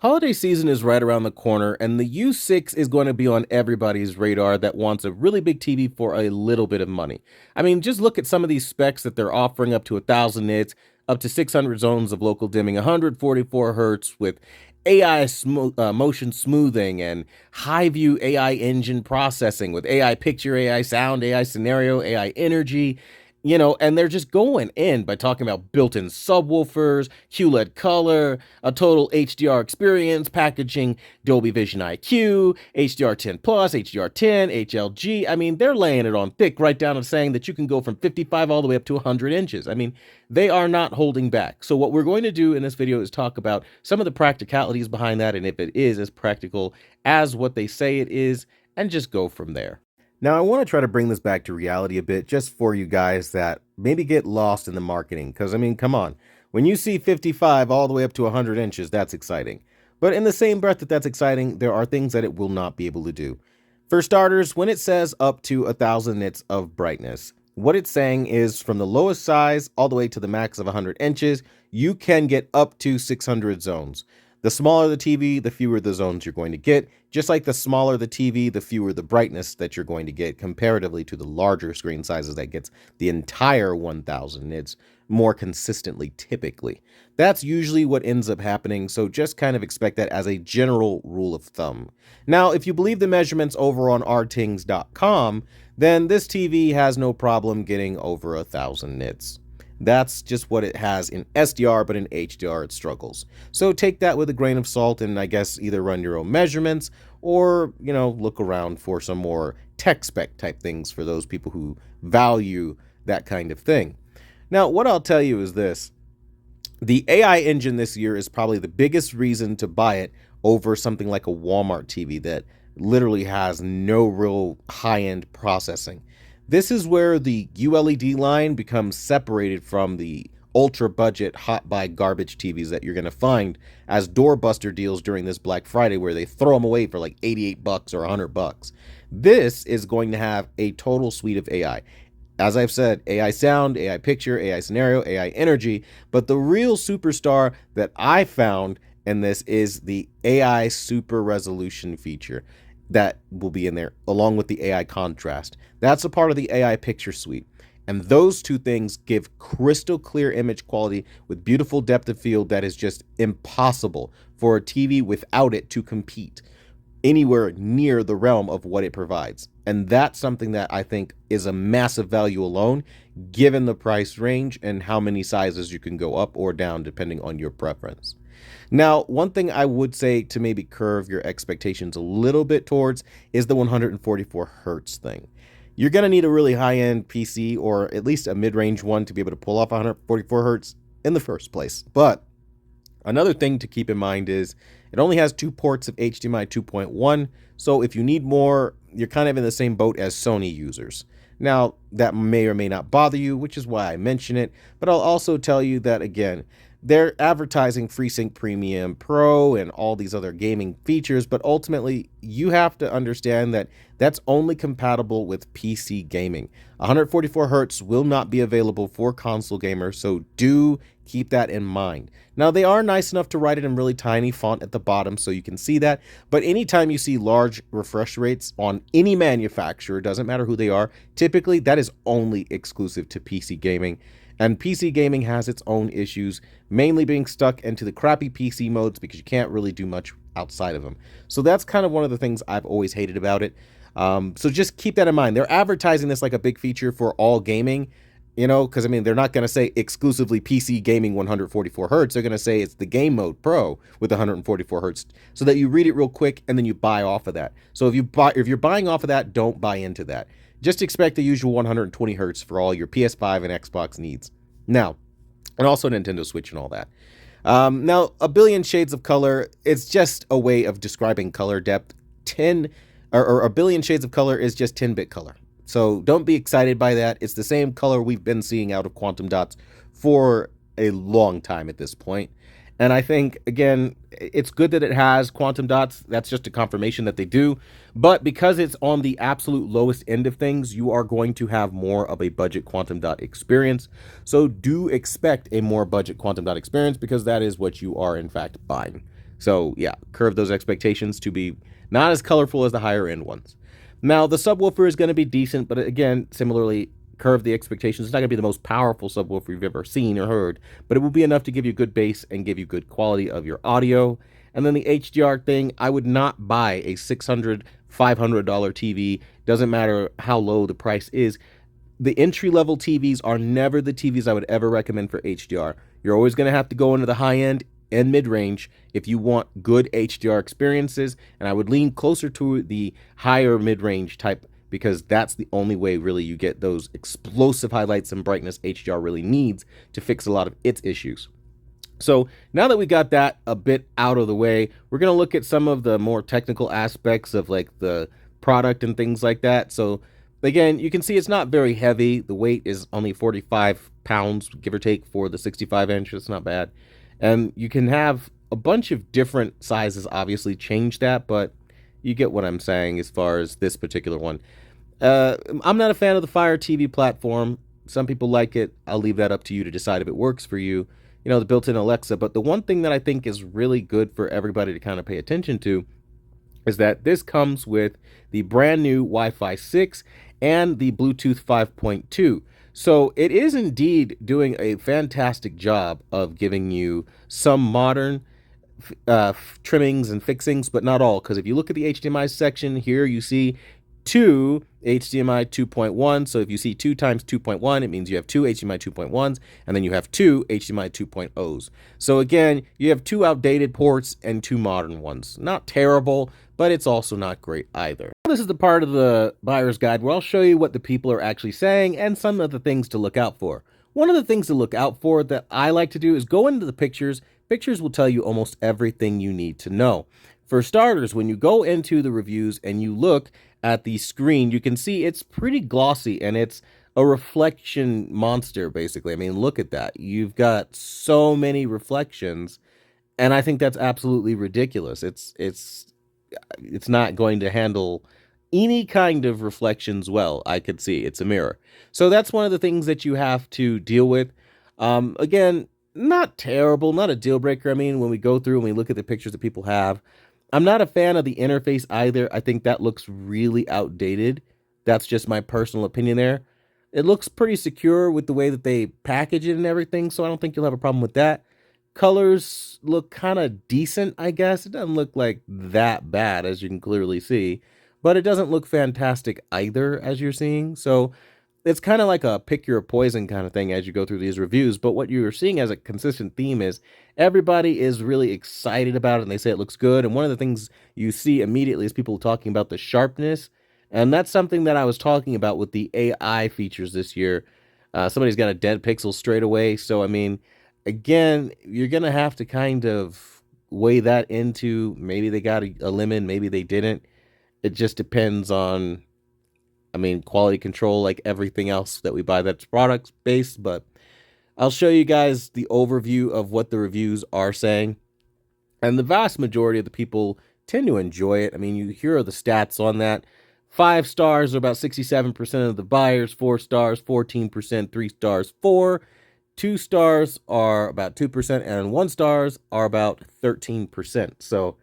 Holiday season is right around the corner, and the U6 is going to be on everybody's radar that wants a really big TV for a little bit of money. I mean, just look at some of these specs that they're offering up to 1,000 nits, up to 600 zones of local dimming, 144 hertz with AI motion smoothing and high view AI engine processing with AI picture, AI sound, AI scenario, AI energy. And they're just going in by talking about built-in subwoofers, QLED color, a total HDR experience, packaging Dolby Vision IQ, HDR10 Plus, HDR10, HLG. I mean, they're laying it on thick, right down to saying that you can go from 55 all the way up to 100 inches. I mean, they are not holding back. So what we're going to do in this video is talk about some of the practicalities behind that, and if it is as practical as what they say it is, and just go from there. Now, I want to try to bring this back to reality a bit just for you guys that maybe get lost in the marketing. Because, I mean, come on. When you see 55 all the way up to 100 inches, that's exciting. But in the same breath that that's exciting, there are things that it will not be able to do. For starters, when it says up to 1,000 nits of brightness, what it's saying is from the lowest size all the way to the max of 100 inches, you can get up to 600 zones. The smaller the TV, the fewer the zones you're going to get. Just like the smaller the TV, the fewer the brightness that you're going to get comparatively to the larger screen sizes that gets the entire 1,000 nits more consistently typically. That's usually what ends up happening, so just kind of expect that as a general rule of thumb. Now, if you believe the measurements over on rtings.com, then this TV has no problem getting over 1,000 nits. That's just what it has in SDR, but in HDR it struggles. So take that with a grain of salt and I guess either run your own measurements or, look around for some more tech spec type things for those people who value that kind of thing. Now, what I'll tell you is this. The AI engine this year is probably the biggest reason to buy it over something like a Walmart TV that literally has no real high-end processing. This is where the ULED line becomes separated from the ultra budget hot buy garbage TVs that you're going to find as doorbuster deals during this Black Friday where they throw them away for like 88 bucks or 100 bucks. This is going to have a total suite of AI. As I've said, AI sound, AI picture, AI scenario, AI energy, but the real superstar that I found in this is the AI super resolution feature that will be in there along with the AI contrast. That's a part of the AI picture suite. And those two things give crystal clear image quality with beautiful depth of field that is just impossible for a TV without it to compete anywhere near the realm of what it provides. And that's something that I think is a massive value alone, given the price range and how many sizes you can go up or down depending on your preference. Now, one thing I would say to maybe curve your expectations a little bit towards is the 144 hertz thing. You're going to need a really high-end PC or at least a mid-range one to be able to pull off 144 hertz in the first place. But another thing to keep in mind is it only has 2 ports of HDMI 2.1, so if you need more, you're kind of in the same boat as Sony users. Now, that may or may not bother you, which is why I mention it, but I'll also tell you that, again, they're advertising FreeSync Premium Pro and all these other gaming features, but ultimately you have to understand that that's only compatible with PC gaming. 144 hertz will not be available for console gamers, so do keep that in mind. Now, they are nice enough to write it in really tiny font at the bottom so you can see that, but anytime you see large refresh rates on any manufacturer, doesn't matter who they are, typically that is only exclusive to PC gaming. And PC gaming has its own issues, mainly being stuck into the crappy PC modes because you can't really do much outside of them. So that's kind of one of the things I've always hated about it. So just keep that in mind. They're advertising this like a big feature for all gaming, because, I mean, they're not going to say exclusively PC gaming 144 hertz. They're going to say it's the game mode pro with 144 hertz so that you read it real quick and then you buy off of that. So if you're buying off of that, don't buy into that. Just expect the usual 120 hertz for all your PS5 and Xbox needs. Now, and also Nintendo Switch and all that. Now, a billion shades of color, it's just a way of describing color depth. A billion shades of color is just 10-bit color. So don't be excited by that. It's the same color we've been seeing out of quantum dots for a long time at this point. And I think, again, it's good that it has quantum dots. That's just a confirmation that they do. But because it's on the absolute lowest end of things, you are going to have more of a budget quantum dot experience. So do expect a more budget quantum dot experience because that is what you are, in fact, buying. So yeah, curve those expectations to be not as colorful as the higher end ones. Now the subwoofer is going to be decent, but again, similarly, curve the expectations. It's not going to be the most powerful subwoofer you've ever seen or heard, but it will be enough to give you good bass and give you good quality of your audio. And then the HDR thing, I would not buy a $600, $500 TV. Doesn't matter how low the price is. The entry-level TVs are never the TVs I would ever recommend for HDR. You're always going to have to go into the high-end and mid-range if you want good HDR experiences, and I would lean closer to the higher mid-range type because that's the only way really you get those explosive highlights and brightness HDR really needs to fix a lot of its issues. So now that we got that a bit out of the way, we're going to look at some of the more technical aspects of like the product and things like that. So again, you can see it's not very heavy. The weight is only 45 pounds, give or take, for the 65-inch. It's not bad. And you can have a bunch of different sizes, obviously, change that, but you get what I'm saying as far as this particular one. I'm not a fan of the Fire TV platform. Some people like it. I'll leave that up to you to decide if it works for you. You know, the built-in Alexa. But the one thing that I think is really good for everybody to kind of pay attention to is that this comes with the brand new Wi-Fi 6 and the Bluetooth 5.2. So it is indeed doing a fantastic job of giving you some modern trimmings and fixings, but not all. Because if you look at the HDMI section here, you see two HDMI 2.1. So if you see 2 times 2.1, it means you have two HDMI 2.1s, and then you have two HDMI 2.0s. So again, you have two outdated ports and two modern ones. Not terrible, but it's also not great either. This is the part of the buyer's guide where I'll show you what the people are actually saying and some of the things to look out for. One of the things to look out for that I like to do is go into the pictures. Pictures will tell you almost everything you need to know. For starters, when you go into the reviews and you look at the screen, you can see it's pretty glossy and it's a reflection monster, basically. I mean, look at that. You've got so many reflections, and I think that's absolutely ridiculous. It's not going to handle any kind of reflections well. I could see it's a mirror. So that's one of the things that you have to deal with. Again, not terrible, not a deal breaker. I mean, when we go through and we look at the pictures that people have, I'm not a fan of the interface either. I think that looks really outdated. That's just my personal opinion there. It looks pretty secure with the way that they package it and everything, so I don't think you'll have a problem with that. Colors look kind of decent, I guess. It doesn't look like that bad, as you can clearly see, but it doesn't look fantastic either, as you're seeing. So it's kind of like a pick your poison kind of thing as you go through these reviews. But what you're seeing as a consistent theme is everybody is really excited about it and they say it looks good. And one of the things you see immediately is people talking about the sharpness. And that's something that I was talking about with the AI features this year. Somebody's got a dead pixel straight away. So, I mean, again, you're going to have to kind of weigh that into maybe they got a lemon, maybe they didn't. It just depends on, I mean, quality control like everything else that we buy that's product based. But I'll show you guys the overview of what the reviews are saying. And the vast majority of the people tend to enjoy it. I mean, here are the stats on that. 5 stars are about 67% of the buyers, 4 stars, 14%, 3 stars, 4. 2 stars are about 2%, and 1 stars are about 13%. So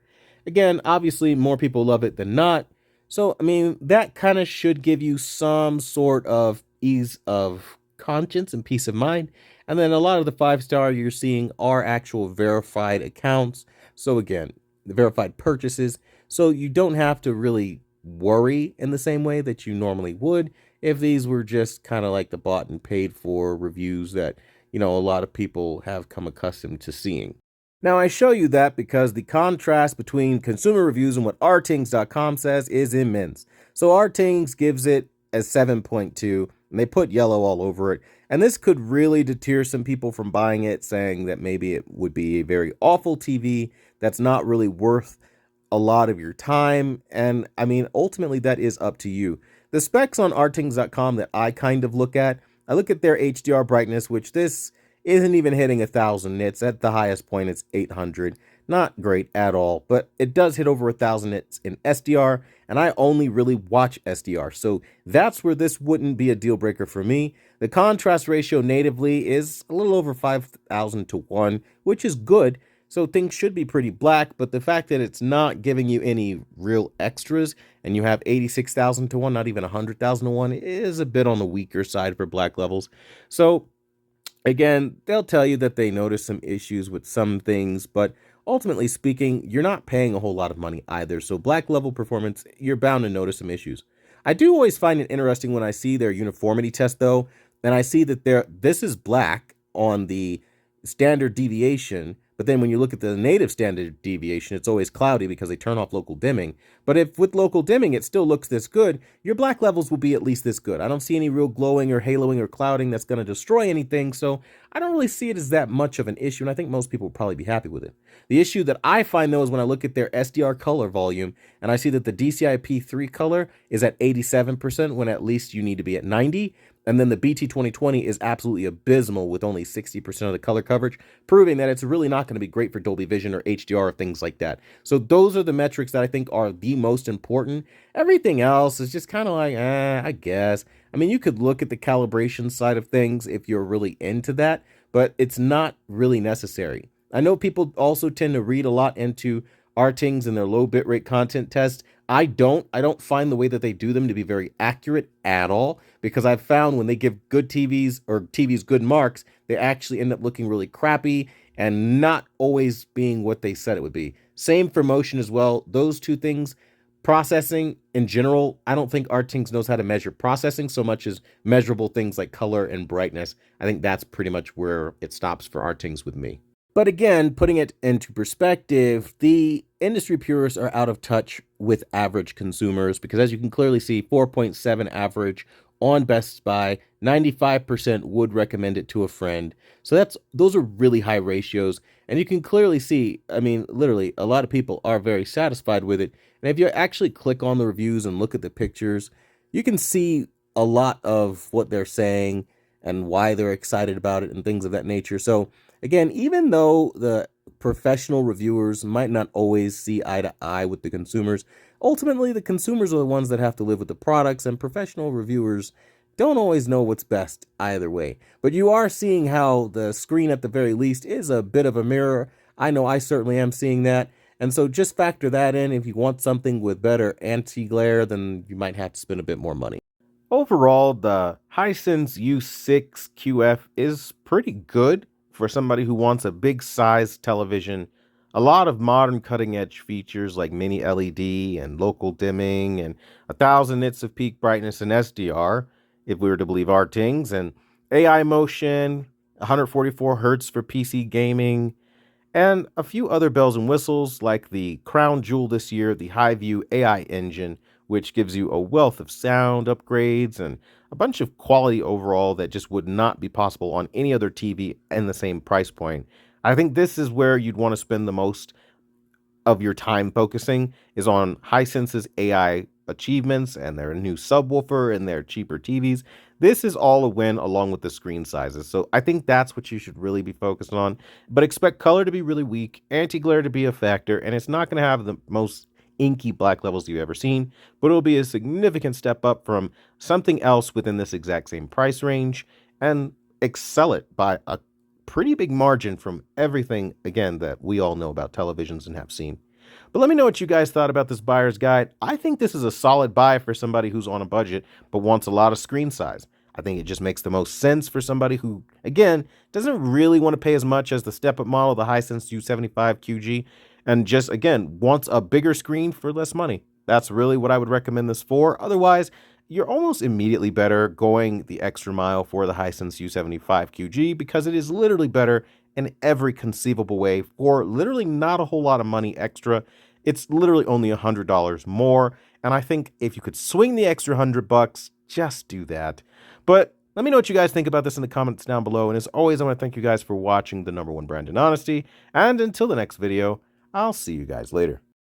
again, obviously more people love it than not. So, I mean, that kind of should give you some sort of ease of conscience and peace of mind. And then a lot of the 5-star you're seeing are actual verified accounts. So again, the verified purchases. So you don't have to really worry in the same way that you normally would if these were just kind of like the bought and paid for reviews that, you know, a lot of people have come accustomed to seeing. Now, I show you that because the contrast between consumer reviews and what rtings.com says is immense. So rtings gives it a 7.2, and they put yellow all over it. And this could really deter some people from buying it, saying that maybe it would be a very awful TV that's not really worth a lot of your time. And I mean, ultimately, that is up to you. The specs on rtings.com that I kind of look at, I look at their HDR brightness, which this isn't even hitting 1,000 nits. At the highest point, it's 800. Not great at all, but it does hit over 1,000 nits in SDR, and I only really watch SDR, so that's where this wouldn't be a deal breaker for me. The contrast ratio natively is a little over 5,000 to 1, which is good, So things should be pretty black, but the fact that it's not giving you any real extras and you have 86,000 to 1, not even 100,000 to 1, is a bit on the weaker side for black levels. So again, they'll tell you that they notice some issues with some things, but ultimately speaking, you're not paying a whole lot of money either. So black level performance, you're bound to notice some issues. I do always find it interesting when I see their uniformity test though, and I see that this is black on the standard deviation, but then when you look at the native standard deviation, it's always cloudy because they turn off local dimming. But if with local dimming it still looks this good, your black levels will be at least this good. I don't see any real glowing or haloing or clouding that's going to destroy anything, so I don't really see it as that much of an issue, and I think most people will probably be happy with it. The issue that I find, though, is when I look at their SDR color volume, and I see that the DCI-P3 color is at 87% when at least you need to be at 90, and then the BT2020 is absolutely abysmal with only 60% of the color coverage, proving that it's really not going to be great for Dolby Vision or HDR or things like that. So those are the metrics that I think are the most important. Everything else is just kind of like, I guess. I mean, you could look at the calibration side of things if you're really into that, but it's not really necessary. I know people also tend to read a lot into RTings and their low bitrate content tests. I don't find the way that they do them to be very accurate at all, because I've found when they give good TVs or TVs good marks, they actually end up looking really crappy and not always being what they said it would be. Same for motion as well. Those two things, processing in general, I don't think RTings knows how to measure processing so much as measurable things like color and brightness. I think that's pretty much where it stops for RTings with me. But again, putting it into perspective, the industry purists are out of touch with average consumers because, as you can clearly see, 4.7 average on Best Buy, 95% would recommend it to a friend. So those are really high ratios, and you can clearly see, I mean, literally, a lot of people are very satisfied with it. And if you actually click on the reviews and look at the pictures, you can see a lot of what they're saying and why they're excited about it and things of that nature. So again, even though the professional reviewers might not always see eye to eye with the consumers, ultimately the consumers are the ones that have to live with the products, and professional reviewers don't always know what's best either way. But you are seeing how the screen at the very least is a bit of a mirror. I know I certainly am seeing that. And so just factor that in. If you want something with better anti-glare, then you might have to spend a bit more money. Overall, the Hisense U6QF is pretty good for somebody who wants a big size television, a lot of modern cutting edge features like mini LED and local dimming and 1,000 nits of peak brightness and SDR, if we were to believe RTings, and AI motion, 144 hertz for PC gaming, and a few other bells and whistles like the crown jewel this year, the HiView AI engine, which gives you a wealth of sound upgrades and a bunch of quality overall that just would not be possible on any other TV in the same price point. I think this is where you'd want to spend the most of your time focusing, is on Hisense's AI achievements and their new subwoofer and their cheaper TVs. This is all a win along with the screen sizes. So I think that's what you should really be focused on. But expect color to be really weak, anti-glare to be a factor, and it's not going to have the most inky black levels you've ever seen, but it'll be a significant step up from something else within this exact same price range and excel it by a pretty big margin from everything, again, that we all know about televisions and have seen. But let me know what you guys thought about this buyer's guide. I think this is a solid buy for somebody who's on a budget but wants a lot of screen size. I think it just makes the most sense for somebody who, again, doesn't really want to pay as much as the step-up model, the Hisense U6QF, and just, again, wants a bigger screen for less money. That's really what I would recommend this for. Otherwise, you're almost immediately better going the extra mile for the Hisense U6QF because it is literally better in every conceivable way for literally not a whole lot of money extra. It's literally only $100 more, and I think if you could swing the extra $100, just do that. But let me know what you guys think about this in the comments down below, and as always, I want to thank you guys for watching the #1 brand in honesty, and until the next video, I'll see you guys later.